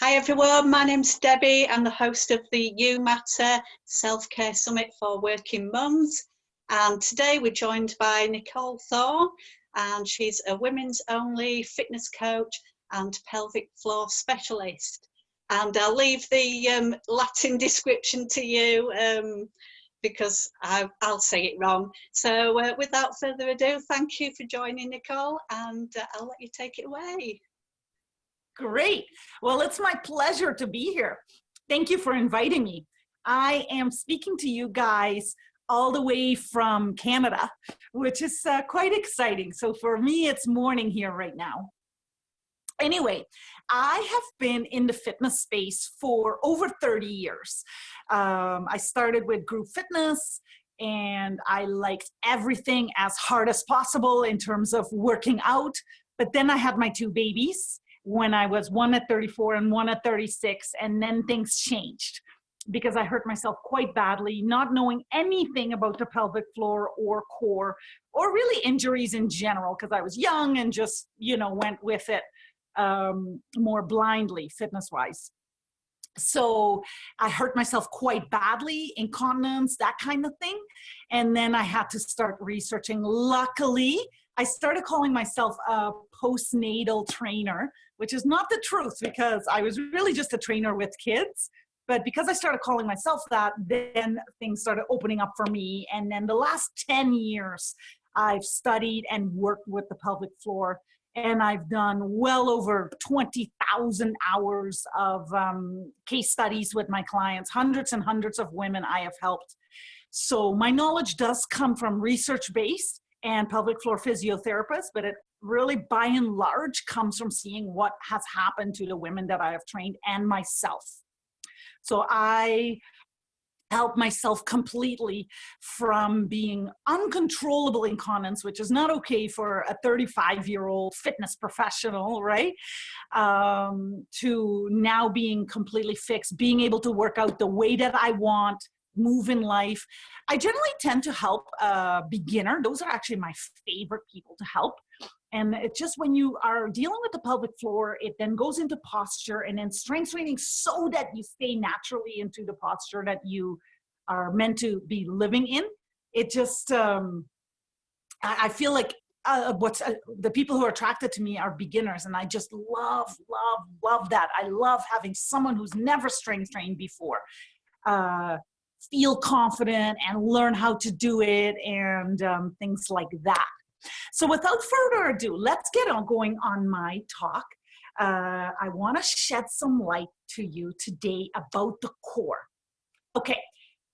Hi everyone, my name's Debbie. I'm the host of the You Matter Self-Care Summit for Working Mums. And today we're joined by Nicole Thorne, and she's a women's only fitness coach and pelvic floor specialist. And I'll leave the Latin description to you because I'll say it wrong. So without further ado, thank you for joining, Nicole, and I'll let you take it away. Great. Well, it's my pleasure to be here. Thank you for inviting me. I am speaking to you guys all the way from Canada, which is quite exciting. So for me, it's morning here right now. Anyway, I have been in the fitness space for over 30 years. I started with group fitness, and I liked everything as hard as possible in terms of working out. But then I had my two babies when I was one at 34 and one at 36, and then things changed because I hurt myself quite badly, not knowing anything about the pelvic floor or core, or really injuries in general, because I was young and just, went with it more blindly, fitness-wise. So I hurt myself quite badly, incontinence, that kind of thing. And then I had to start researching. Luckily, I started calling myself a postnatal trainer, which is not the truth because I was really just a trainer with kids. But because I started calling myself that, then things started opening up for me. And then the last 10 years, I've studied and worked with the pelvic floor. And I've done well over 20,000 hours of case studies with my clients, hundreds and hundreds of women I have helped. So my knowledge does come from research-based and pelvic floor physiotherapists, but it really, by and large, comes from seeing what has happened to the women that I have trained and myself. So I help myself completely from being uncontrollable incontinence, which is not okay for a 35-year-old fitness professional, right? To now being completely fixed, being able to work out the way that I want, move in life. I generally tend to help a beginner. Those are actually my favorite people to help. And it's just when you are dealing with the pelvic floor, it then goes into posture and then strength training so that you stay naturally into the posture that you are meant to be living in. It just, I feel like the people who are attracted to me are beginners, and I just love that. I love having someone who's never strength trained before. Feel confident and learn how to do it and things like that. So without further ado, let's get on going on my talk. I want to shed some light to you today about the core. Okay,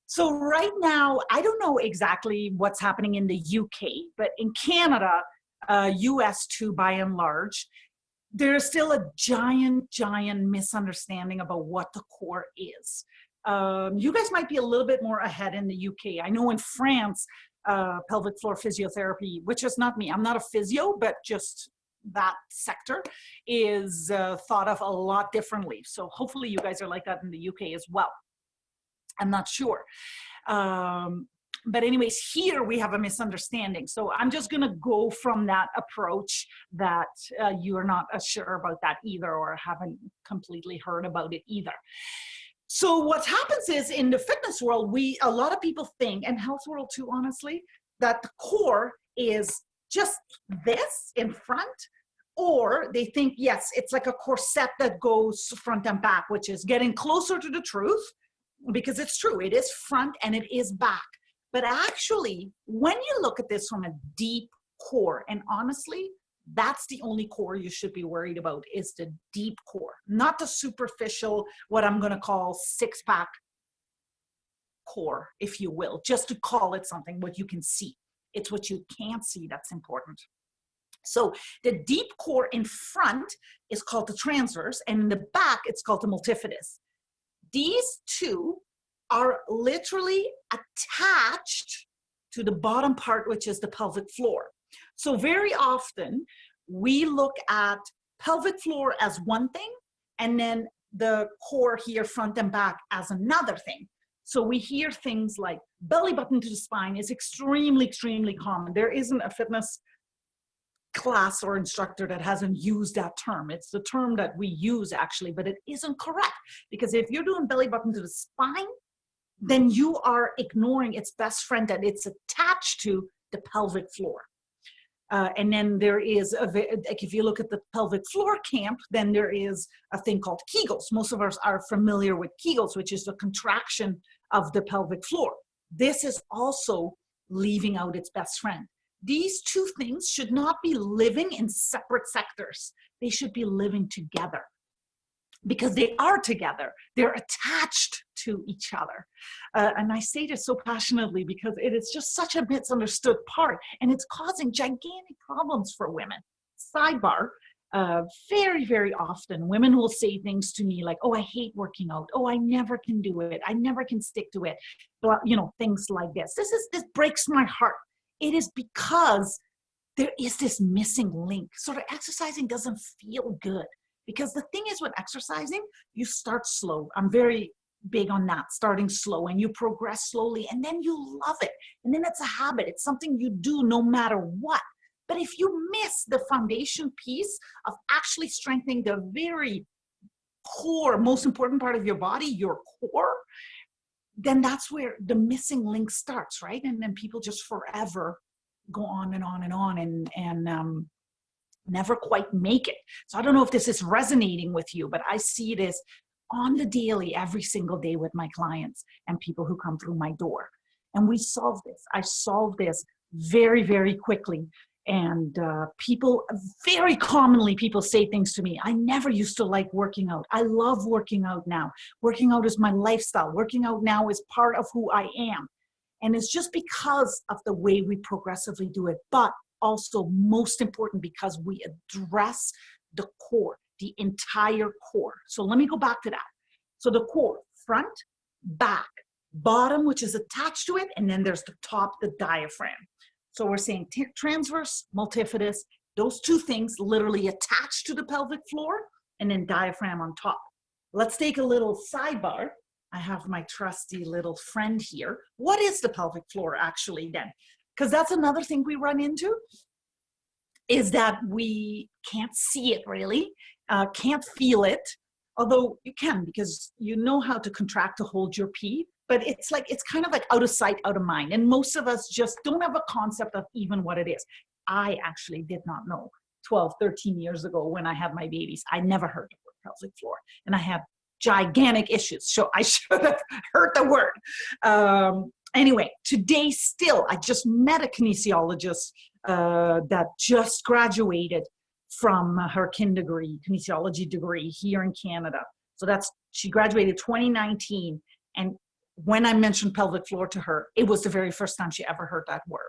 so right now, I don't know exactly what's happening in the UK, but in Canada, US too, by and large, there's still a giant misunderstanding about what the core is. You guys might be a little bit more ahead in the UK. I know in France, pelvic floor physiotherapy, which is not me, I'm not a physio, but just that sector is thought of a lot differently. So hopefully you guys are like that in the UK as well. I'm not sure. But anyways, here we have a misunderstanding. So I'm just going to go from that approach that you are not sure about that either, or haven't completely heard about it either. So what happens is in the fitness world, a lot of people think, and health world too, honestly, that the core is just this in front, or they think, yes, it's like a corset that goes front and back, which is getting closer to the truth, because it's true, it is front and it is back. But actually, when you look at this from a deep core, and honestly, that's the only core you should be worried about, is the deep core, not the superficial, what I'm going to call six-pack core, if you will, just to call it something, what you can see. It's what you can't see that's important. So the deep core in front is called the transverse, and in the back, it's called the multifidus. These two are literally attached to the bottom part, which is the pelvic floor. So very often we look at pelvic floor as one thing, and then the core here, front and back, as another thing. So we hear things like belly button to the spine is extremely common. There isn't a fitness class or instructor that hasn't used that term. It's the term that we use actually, but it isn't correct, because if you're doing belly button to the spine, then you are ignoring its best friend, that it's attached to the pelvic floor. And then there is, like if you look at the pelvic floor camp, then there is a thing called Kegels. Most of us are familiar with Kegels, which is the contraction of the pelvic floor. This is also leaving out its best friend. These two things should not be living in separate sectors. They should be living together, because they are together. They're attached to each other. And I say this so passionately because it is just such a misunderstood part, and it's causing gigantic problems for women. Sidebar, very, very often women will say things to me like, oh, I hate working out. Oh, I never can do it. I never can stick to it. But, you know, things like this. This breaks my heart. It is because there is this missing link. Sort of exercising doesn't feel good. Because the thing is with exercising, you start slow. I'm very big on that, starting slow, and you progress slowly, and then you love it. And then it's a habit. It's something you do no matter what. But if you miss the foundation piece of actually strengthening the very core, most important part of your body, your core, then that's where the missing link starts, right? And then people just forever go on and on and on and never quite make it. So I don't know if this is resonating with you, but I see this on the daily, every single day with my clients and people who come through my door. And we solve this. I solve this very, very quickly. And people, very commonly, people say things to me. I never used to like working out. I love working out now. Working out is my lifestyle. Working out now is part of who I am. And it's just because of the way we progressively do it. But also, most important, because we address the core, the entire core. So let me go back to that. So the core, front, back, bottom, which is attached to it, and then there's the top, the diaphragm. So we're saying transverse, multifidus, those two things literally attached to the pelvic floor, and then diaphragm on top. Let's take a little sidebar. I have my trusty little friend here. What is the pelvic floor actually then? Because that's another thing we run into, is that we can't see it really, can't feel it, although you can, because you know how to contract to hold your pee, but it's kind of like out of sight, out of mind. And most of us just don't have a concept of even what it is. I actually did not know 12, 13 years ago when I had my babies. I never heard the word pelvic floor, and I had gigantic issues, so I should have heard the word. Anyway, today still, I just met a kinesiologist that just graduated from her kinesiology degree here in Canada. So she graduated 2019. And when I mentioned pelvic floor to her, it was the very first time she ever heard that word,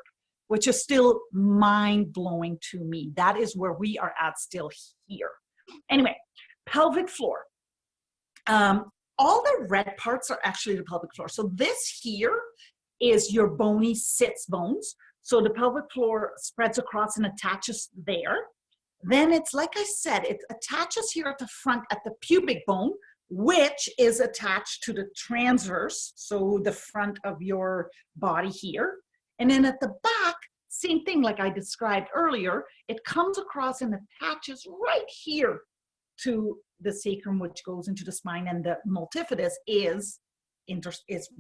which is still mind-blowing to me. That is where we are at still here. Anyway, pelvic floor. All the red parts are actually the pelvic floor. So this here is your bony sits bones. So the pelvic floor spreads across and attaches there. Then it's, like I said, it attaches here at the front at the pubic bone, which is attached to the transverse, so the front of your body here. And then at the back, same thing like I described earlier, it comes across and attaches right here to the sacrum, which goes into the spine, and the multifidus is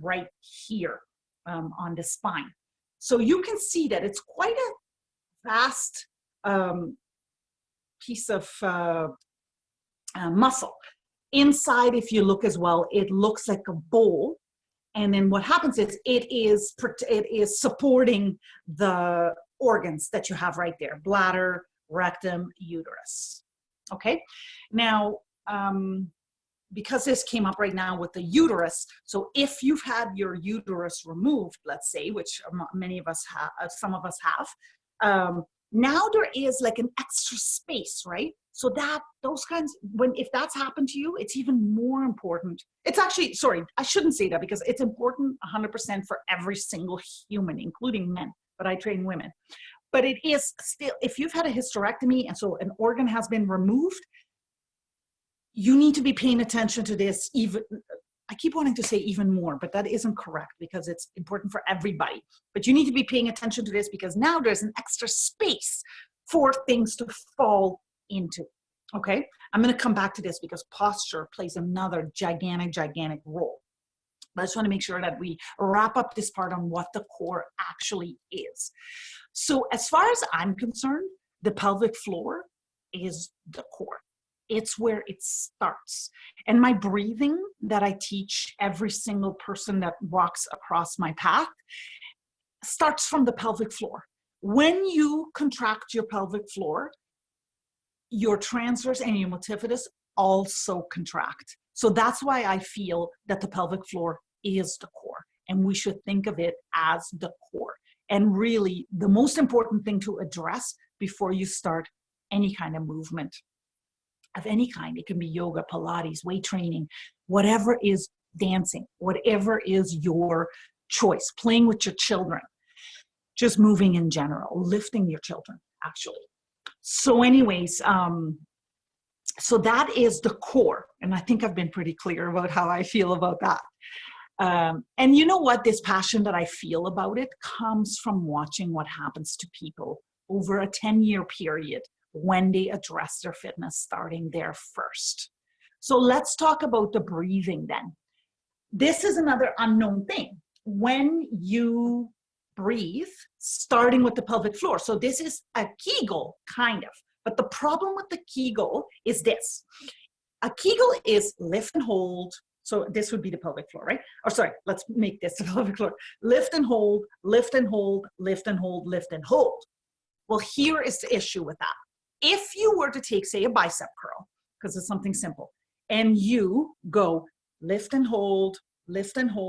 right here on the spine. So you can see that it's quite a vast piece of muscle. Inside, if you look as well, it looks like a bowl. And then what happens is it is supporting the organs that you have right there: bladder, rectum, uterus. Okay, now because this came up right now with the uterus, so if you've had your uterus removed, let's say, which many of us have, some of us have, now there is like an extra space, right? So that those kinds, if that's happened to you, it's even more important. It's actually, sorry, I shouldn't say that, because it's important 100% for every single human, including men, but I train women. But it is still, if you've had a hysterectomy and so an organ has been removed, you need to be paying attention to this even, I keep wanting to say even more, but that isn't correct, because it's important for everybody. But you need to be paying attention to this, because now there's an extra space for things to fall into. Okay, I'm going to come back to this because posture plays another gigantic role. But I just want to make sure that we wrap up this part on what the core actually is. So as far as I'm concerned, the pelvic floor is the core. It's where it starts. And my breathing that I teach every single person that walks across my path starts from the pelvic floor. When you contract your pelvic floor, your transverse and your multifidus also contract. So that's why I feel that the pelvic floor is the core, and we should think of it as the core. And really, the most important thing to address before you start any kind of movement of any kind. It can be yoga, Pilates, weight training, whatever is dancing, whatever is your choice, playing with your children, just moving in general, lifting your children, actually. So anyways, so that is the core. And I think I've been pretty clear about how I feel about that. And you know what? This passion that I feel about it comes from watching what happens to people over a 10-year period when they address their fitness starting there first. So let's talk about the breathing then. This is another unknown thing. When you breathe, starting with the pelvic floor. So this is a Kegel, kind of. But the problem with the Kegel is this. A Kegel is lift and hold. So this would be the pelvic floor, right? Or sorry, let's make this the pelvic floor. Lift and hold, lift and hold, lift and hold, lift and hold. Well, here is the issue with that. If you were to take, say, a bicep curl, because it's something simple, and you go lift and hold, hold,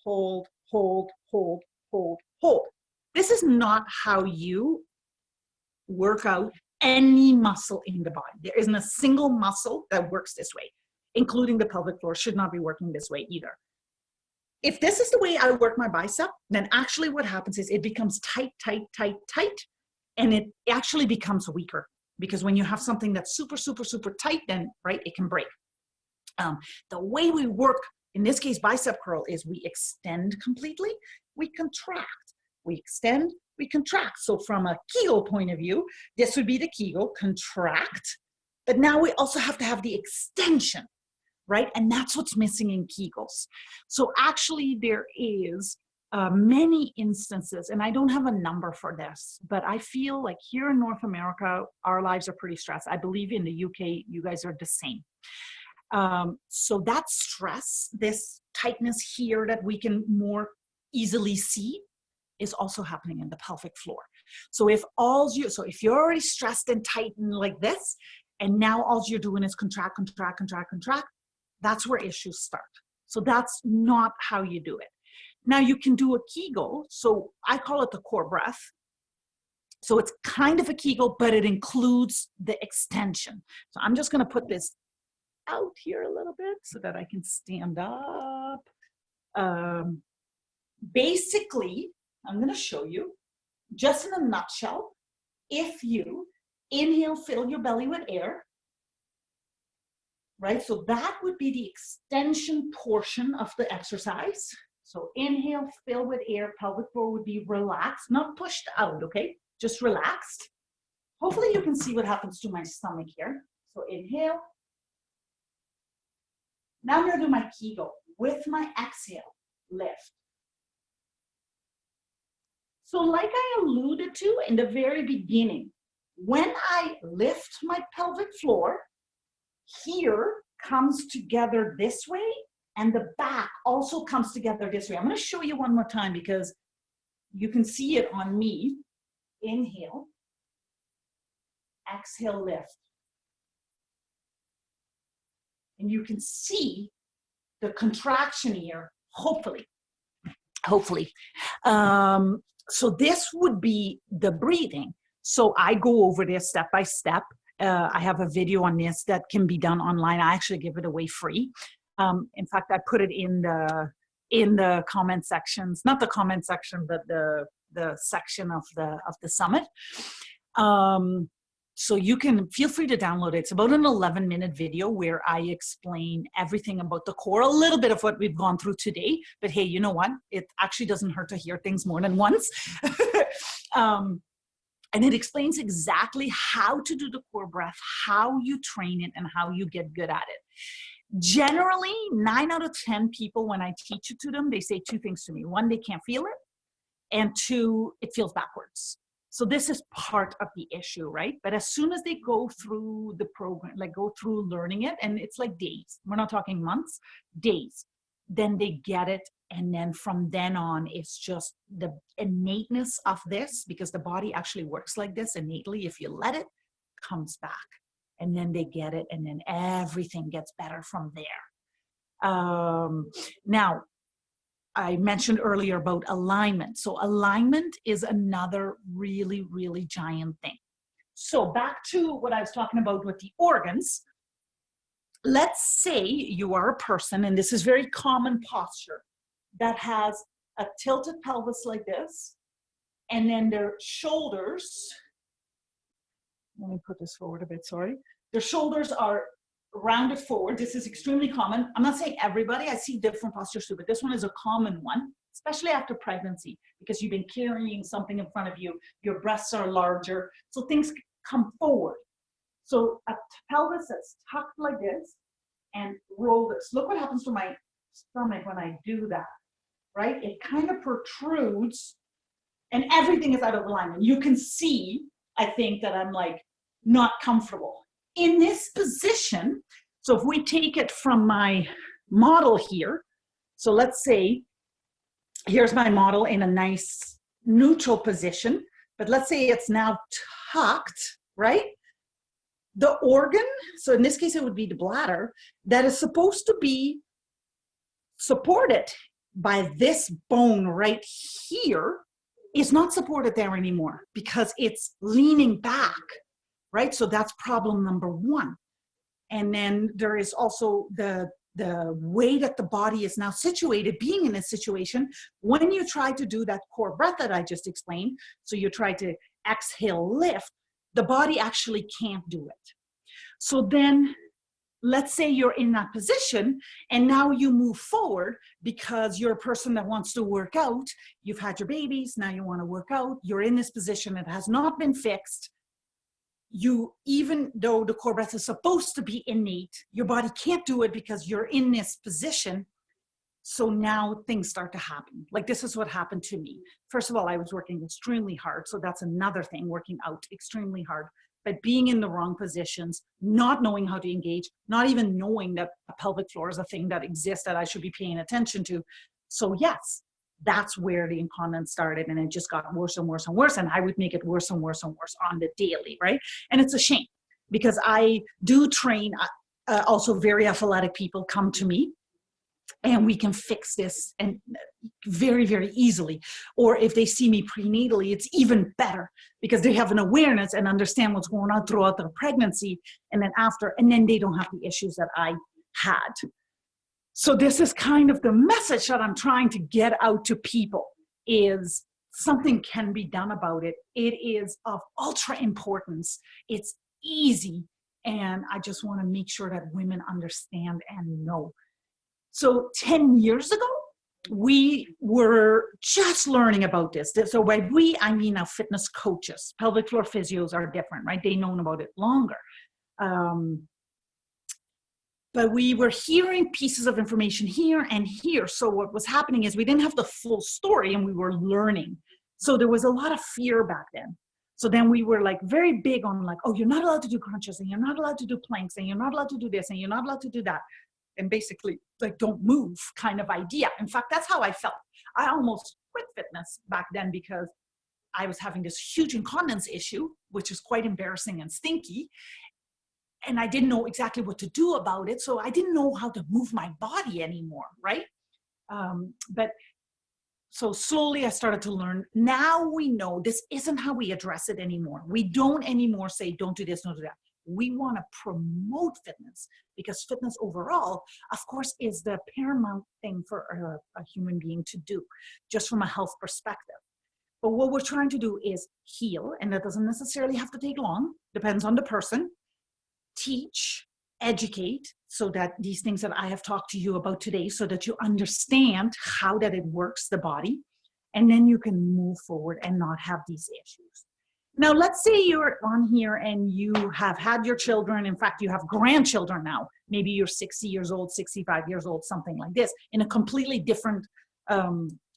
hold, hold, hold, hold, hold. This is not how you work out any muscle in the body. There isn't a single muscle that works this way, including the pelvic floor should not be working this way either. If this is the way I work my bicep, then actually what happens is it becomes tight, tight, tight, tight, and it actually becomes weaker. Because when you have something that's super, super, super tight, then, right, it can break. The way we work, in this case, bicep curl, is we extend completely, we contract. We extend, we contract. So from a Kegel point of view, this would be the Kegel, contract. But now we also have to have the extension, right? And that's what's missing in Kegels. So actually there is many instances, and I don't have a number for this, but I feel like here in North America, our lives are pretty stressed. I believe in the UK, you guys are the same. So that stress, this tightness here that we can more easily see, is also happening in the pelvic floor. So if you're already stressed and tightened like this, and now all you're doing is contract, contract, contract, contract, that's where issues start. So that's not how you do it. Now you can do a Kegel. So I call it the core breath. So it's kind of a Kegel, but it includes the extension. So I'm just going to put this out here a little bit so that I can stand up. Basically, I'm going to show you, just in a nutshell, if you inhale, fill your belly with air, right? So that would be the extension portion of the exercise. So inhale, fill with air, pelvic floor would be relaxed, not pushed out, okay? Just relaxed. Hopefully you can see what happens to my stomach here. So inhale. Now I'm going to do my Kegel. With my exhale, lift. So like I alluded to in the very beginning, when I lift my pelvic floor, here comes together this way, and the back also comes together this way. I'm going to show you one more time because you can see it on me. Inhale, exhale, lift. And you can see the contraction here, hopefully. So this would be the breathing. So I go over this step by step. I have a video on this that can be done online. I actually give it away free. In fact, I put it in the comment sections, not the comment section, but the section of the summit. So you can feel free to download it. It's about an 11-minute video where I explain everything about the core, a little bit of what we've gone through today. But hey, you know what? It actually doesn't hurt to hear things more than once. And it explains exactly how to do the core breath, how you train it, and how you get good at it. Generally, 9 out of 10 people, when I teach it to them, they say two things to me. One, they can't feel it. And two, it feels backwards. So this is part of the issue, right? But as soon as they go through the program, like go through learning it, and it's like days, we're not talking months, days, then they get it. And then from then on, it's just the innateness of this, because the body actually works like this innately. If you let it, comes back. And then they get it, and then everything gets better from there. Now, I mentioned earlier about alignment. So alignment is another really, really giant thing. So back to what I was talking about with the organs. Let's say you are a person, and this is very common posture, that has a tilted pelvis like this, and then their shoulders, let me put this forward a bit, sorry. Their shoulders are rounded forward. This is extremely common. I'm not saying everybody, I see different postures too, but this one is a common one, especially after pregnancy, because you've been carrying something in front of you, your breasts are larger, so things come forward. So a pelvis that's tucked like this and roll this. Look what happens to my stomach when I do that, right? It kind of protrudes and everything is out of alignment. You can see, I think, that I'm like not comfortable. In this position, so if we take it from my model here, so let's say, here's my model in a nice neutral position, but let's say it's now tucked, right? The organ, so in this case, it would be the bladder, that is supposed to be supported by this bone right here, is not supported there anymore because it's leaning back. Right? So that's problem number one. And then there is also the way that the body is now situated, being in a situation, when you try to do that core breath that I just explained, so you try to exhale, lift, the body actually can't do it. So then let's say you're in that position and now you move forward because you're a person that wants to work out, you've had your babies, now you want to work out, you're in this position, it has not been fixed. You, even though the core breath is supposed to be innate, your body can't do it because you're in this position. So now things start to happen. Like this is what happened to me. First of all, I was working extremely hard. So that's another thing, working out extremely hard, but being in the wrong positions, not knowing how to engage, not even knowing that a pelvic floor is a thing that exists that I should be paying attention to. So yes, that's where the incontinence started, and it just got worse and worse and worse, and I would make it worse and worse and worse on the daily, right? And it's a shame because I do train also very athletic people come to me, and we can fix this and very, very easily. Or if they see me prenatally, it's even better because they have an awareness and understand what's going on throughout their pregnancy and then after, and then they don't have the issues that I had. So this is kind of the message that I'm trying to get out to people, is something can be done about it. It is of ultra importance. It's easy. And I just want to make sure that women understand and know. So 10 years ago, we were just learning about this. So by we, I mean our fitness coaches. Pelvic floor physios are different, right? They've known about it longer. But we were hearing pieces of information here and here. So what was happening is we didn't have the full story and we were learning. So there was a lot of fear back then. So then we were like very big on like, oh, you're not allowed to do crunches and you're not allowed to do planks and you're not allowed to do this and you're not allowed to do that. And basically like, don't move kind of idea. In fact, that's how I felt. I almost quit fitness back then because I was having this huge incontinence issue, which is quite embarrassing and stinky. And I didn't know exactly what to do about it. So I didn't know how to move my body anymore, right? But so slowly I started to learn. Now we know this isn't how we address it anymore. We don't anymore say, don't do this, don't do that. We want to promote fitness because fitness overall, of course, is the paramount thing for a human being to do, just from a health perspective. But what we're trying to do is heal, and that doesn't necessarily have to take long, depends on the person. Teach, educate, so that these things that I have talked to you about today, so that you understand how that it works, the body, and then you can move forward and not have these issues. Now, let's say you're on here and you have had your children. In fact, you have grandchildren now. Maybe you're 60 years old, 65 years old, something like this, in a completely different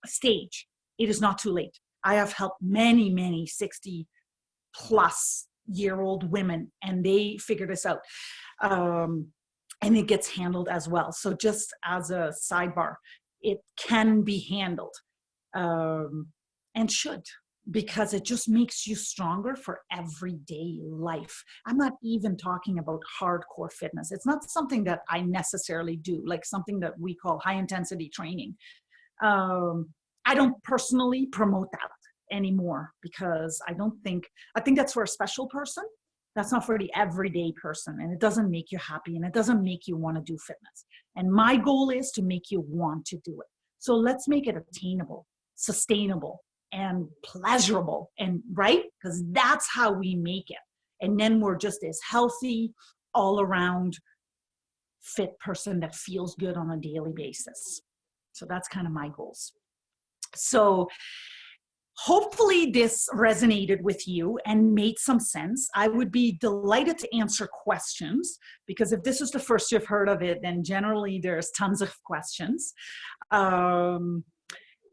stage. It is not too late. I have helped many, many 60 plus year old women, and they figure this out. And it gets handled as well. So just as a sidebar, it can be handled, and should, because it just makes you stronger for everyday life. I'm not even talking about hardcore fitness. It's not something that I necessarily do, like something that we call high intensity training. I don't personally promote that anymore, because I think that's for a special person. That's not for the everyday person, and it doesn't make you happy, and it doesn't make you want to do fitness. And my goal is to make you want to do it. So let's make it attainable, sustainable, and pleasurable, and right? Because that's how we make it. And then we're just this healthy, all around fit person that feels good on a daily basis. So that's kind of my goals. So hopefully this resonated with you and made some sense. I would be delighted to answer questions, because if this is the first you've heard of it, then generally there's tons of questions.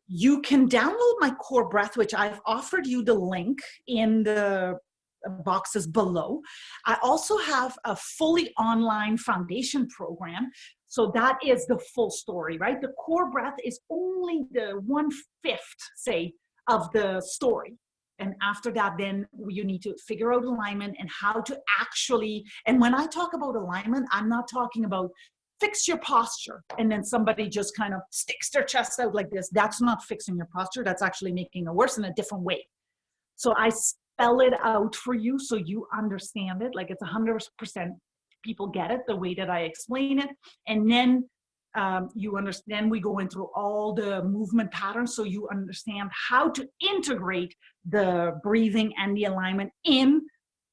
You can download my core breath, which I've offered you the link in the boxes below. I also have a fully online foundation program. So that is the full story, right? The core breath is only the 1/5, say, of the story. And after that, then you need to figure out alignment and how to actually, and when I talk about alignment, I'm not talking about fix your posture and then somebody just kind of sticks their chest out like this. That's not fixing your posture. That's actually making it worse in a different way. So I spell it out for you so you understand it. Like, it's 100% people get it the way that I explain it. And then you understand, we go in through all the movement patterns so you understand how to integrate the breathing and the alignment in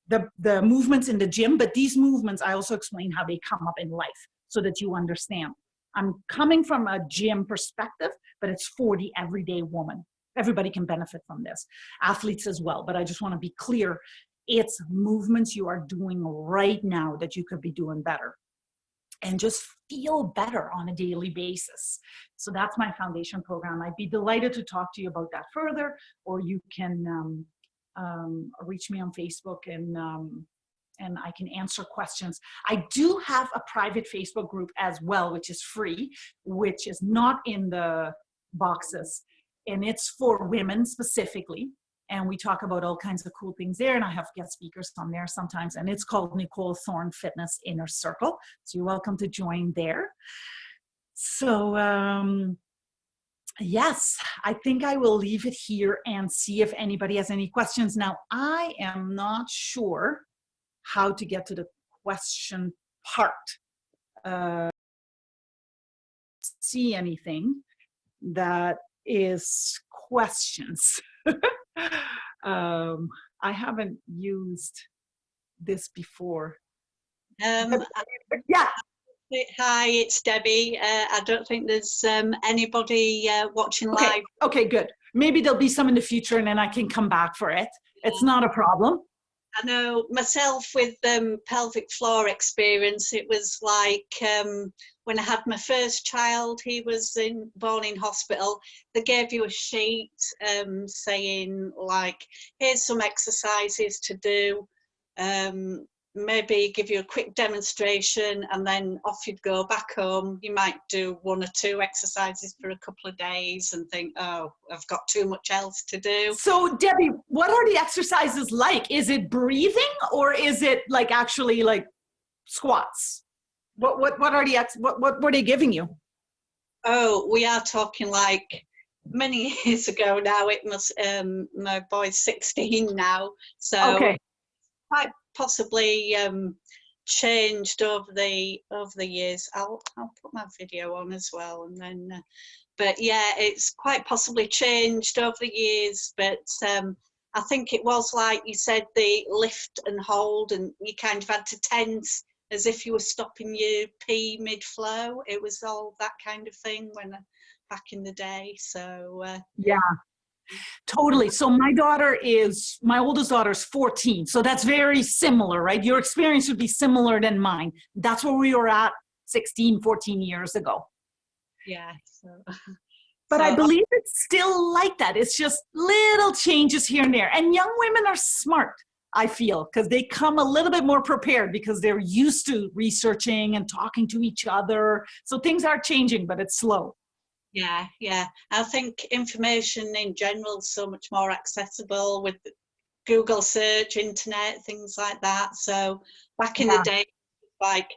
the movements in the gym. But these movements, I also explain how they come up in life so that you understand. I'm coming from a gym perspective, but it's for the everyday woman. Everybody can benefit from this, athletes as well. But I just want to be clear, it's movements you are doing right now that you could be doing better and just feel better on a daily basis. So that's my foundation program. I'd be delighted to talk to you about that further, or you can reach me on Facebook, and I can answer questions. I do have a private Facebook group as well, which is free, which is not in the boxes, and it's for women specifically. And we talk about all kinds of cool things there. And I have guest speakers on there sometimes. And it's called Nicole Thorne Fitness Inner Circle. So you're welcome to join there. So yes, I think I will leave it here and see if anybody has any questions. Now, I am not sure how to get to the question part. See anything that is questions. I haven't used this before. Yeah. Hi, it's Debbie. I don't think there's anybody watching live. Okay, good. Maybe there'll be some in the future and then I can come back for it. It's not a problem. I know myself with pelvic floor experience, it was like when I had my first child, he was born in hospital. They gave you a sheet saying, like, here's some exercises to do, maybe give you a quick demonstration, and then off you'd go back home. You might do 1 or 2 exercises for a couple of days and think, oh, I've got too much else to do. So Debbie, what are the exercises like? Is it breathing, or is it like actually like squats? What were they giving you? Oh, we are talking like many years ago now. It must, my boy's 16 now, so okay. Quite possibly changed over the years. I'll put my video on as well, and then but yeah, it's quite possibly changed over the years. But I think it was like you said, the lift and hold, and you kind of had to tense as if you were stopping your pee mid-flow. It was all that kind of thing when back in the day. So yeah. Totally. So my oldest daughter is 14. So that's very similar, right? Your experience would be similar than mine. That's where we were at 16, 14 years ago. Yeah. So, But I believe it's still like that. It's just little changes here and there. And young women are smart, I feel, because they come a little bit more prepared because they're used to researching and talking to each other. So things are changing, but it's slow. yeah, yeah. I think information in general is so much more accessible with Google search, internet, things like that. So back in the day, like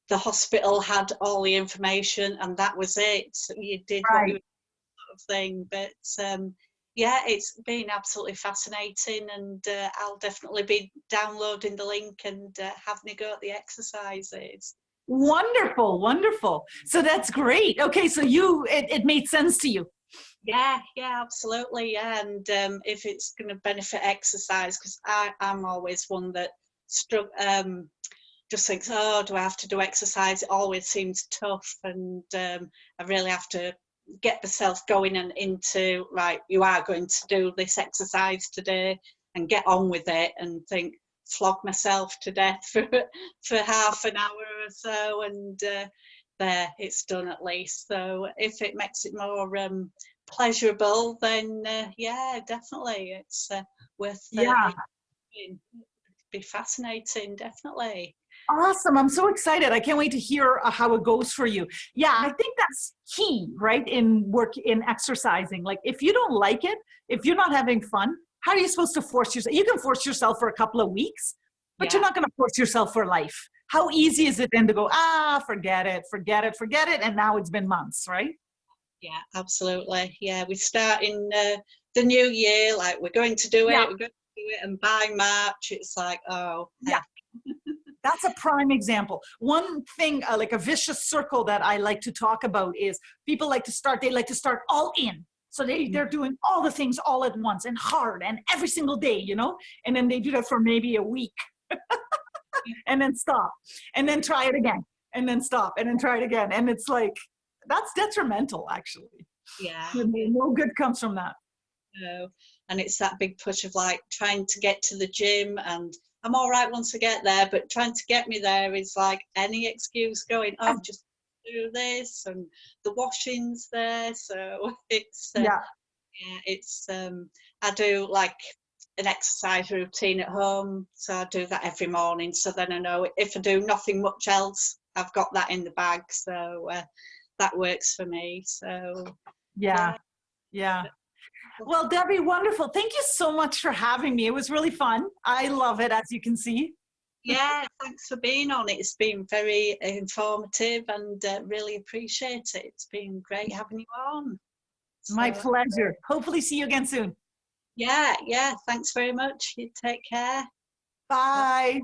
the hospital had all the information and that was it. So you did what you were sort of thing. But yeah, it's been absolutely fascinating, and I'll definitely be downloading the link and having a go at the exercises. Wonderful, wonderful. So that's great. Okay, so it made sense to you. Yeah, yeah, absolutely. Yeah, and if it's going to benefit exercise, because I'm always one that just thinks, oh, do I have to do exercise? It always seems tough, and I really have to get myself going and into, right, you are going to do this exercise today, and get on with it, and flog myself to death for half an hour or so, and there, it's done at least. So if it makes it more pleasurable, then yeah, definitely, it's worth Yeah. it'd be fascinating, definitely. Awesome. I'm so excited. I can't wait to hear how it goes for you. Yeah, I think that's key, right? In exercising. Like if you don't like it, if you're not having fun, how are you supposed to force yourself? You can force yourself for a couple of weeks, but you're not going to force yourself for life. How easy is it then to go, forget it, forget it, forget it. And now it's been months, right? Yeah, absolutely. Yeah, we start in the new year, like we're going to do it, we're going to do it, and by March, it's like, oh, yeah. That's a prime example. One thing, like a vicious circle that I like to talk about is people like to start all in. So they're doing all the things all at once and hard and every single day, and then they do that for maybe a week and then stop and then try it again and then stop and then try it again. And it's like, that's detrimental, actually. Yeah. No good comes from that. No. And it's that big push of like trying to get to the gym, and I'm all right once I get there, but trying to get me there is like any excuse going, oh, just do this, and the washing's there. So it's it's I do like an exercise routine at home, so I do that every morning, so then I know if I do nothing much else, I've got that in the bag. So that works for me. So yeah. Well, Debbie, wonderful. Thank you so much for having me. It was really fun. I love it, as you can see. Yeah, thanks for being on it. It's been very informative, and really appreciate it. It's been great having you on. So, my pleasure. Hopefully see you again soon. Yeah, thanks very much. You take care. Bye.